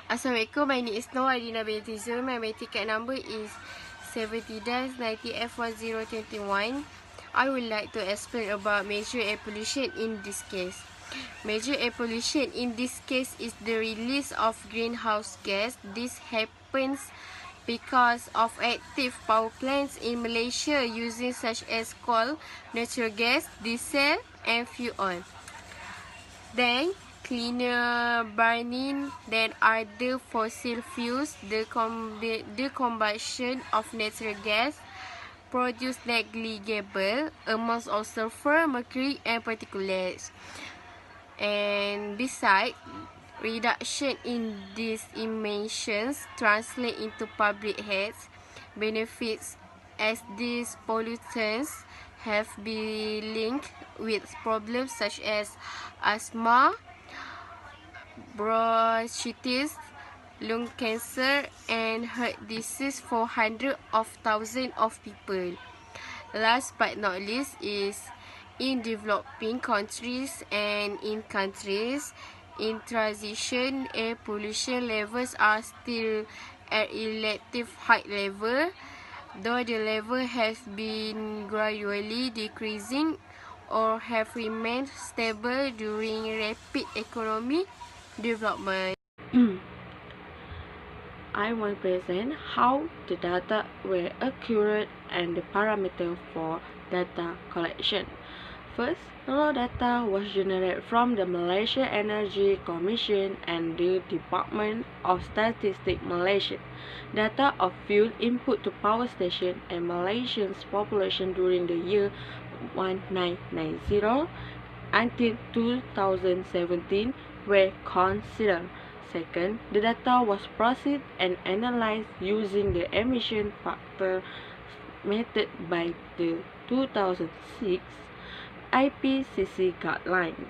Assalamualaikum, my name is NURWARDINA binti Zul. My ticket number is 70-90F1021. I would like to explain about major air pollution in this case. Major air pollution in this case is the release of greenhouse gas. This happens because of active power plants in Malaysia using such as coal, natural gas, diesel and fuel. Then, cleaner burning than other fossil fuels, the combustion of natural gas produce negligible amounts of sulfur, mercury and particulates. And besides, reduction in these emissions translate into public health benefits as these pollutants have been linked with problems such as asthma, bronchitis, lung cancer and heart disease for hundreds of thousands of people. Last but not least is in developing countries and in countries in transition, air pollution levels are still at relative high level, though the level has been gradually decreasing or have remained stable during rapid economic development. I want to present how the data were accurate and the parameter for data collection. First, raw data was generated from the Malaysia Energy Commission and the Department of Statistics Malaysia. Data of fuel input to power station and Malaysians population during the year 1990 until 2017 were considered. Second, the data was processed and analyzed using the emission factor method by the 2006 IPCC guidelines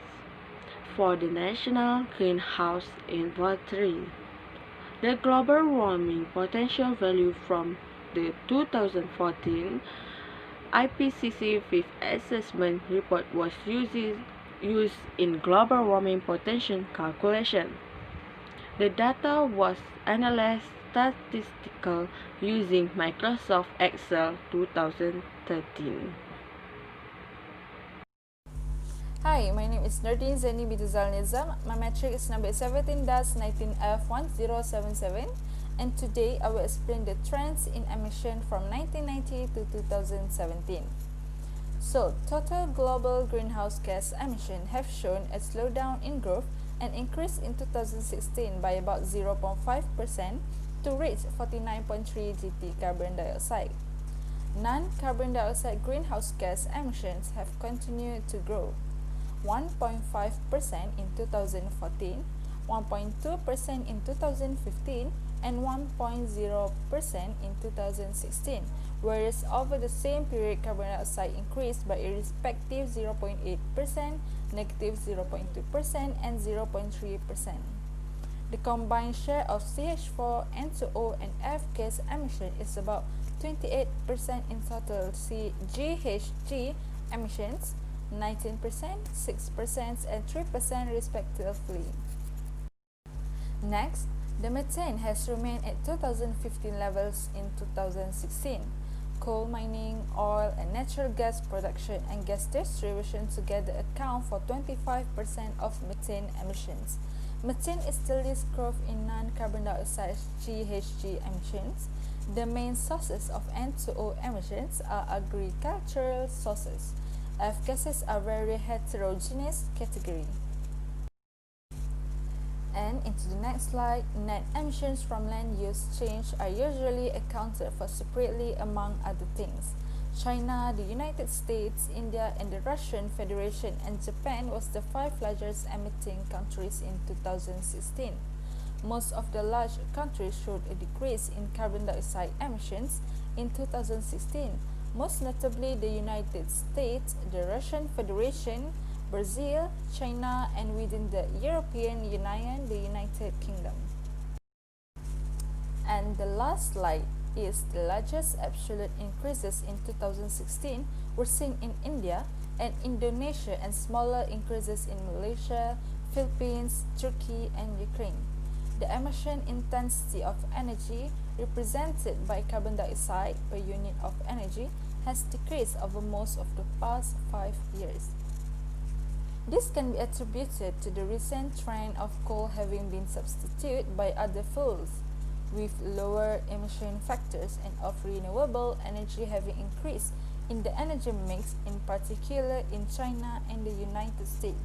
for the national greenhouse inventory. The global warming potential value from the 2014 IPCC fifth assessment report was used in global warming potential calculation. The data was analyzed statistical using Microsoft Excel 2013. Hi, my name is ZAYANI binti ZALNIZAM. My metric is number 17-19F1077, and today I will explain the trends in emission from 1990 to 2017. So, total global greenhouse gas emission have shown a slowdown in growth and increase in 2016 by about 0.5% to reach 49.3 gt carbon dioxide. Non-carbon dioxide greenhouse gas emissions have continued to grow. 1.5% in 2014, 1.2% in 2015, and 1.0% in 2016, whereas over the same period carbon dioxide increased by a respective 0.8%, negative 0.2%, and 0.3%. The combined share of CH4, N2O, and F gas emission is about 28% in total GHG emissions, 19%, 6%, and 3% respectively. Next, the methane has remained at 2015 levels in 2016. Coal mining, oil and natural gas production and gas distribution together account for 25% of methane emissions. Methane is the least growth in non-carbon dioxide GHG emissions. The main sources of N2O emissions are agricultural sources. F gases are very heterogeneous category. And into the next slide, net emissions from land use change are usually accounted for separately among other things. China, the United States, India, and the Russian Federation and Japan was the 5 largest emitting countries in 2016. Most of the large countries showed a decrease in carbon dioxide emissions in 2016, most notably the United States, the Russian Federation, Brazil, China, and within the European Union, the United Kingdom. And the last slide is the largest absolute increases in 2016 were seen in India and Indonesia, and smaller increases in Malaysia, Philippines, Turkey, and Ukraine. The emission intensity of energy represented by carbon dioxide per unit of energy has decreased over most of the past 5 years. This can be attributed to the recent trend of coal having been substituted by other fuels, with lower emission factors, and of renewable energy having increased in the energy mix, in particular in China and the United States.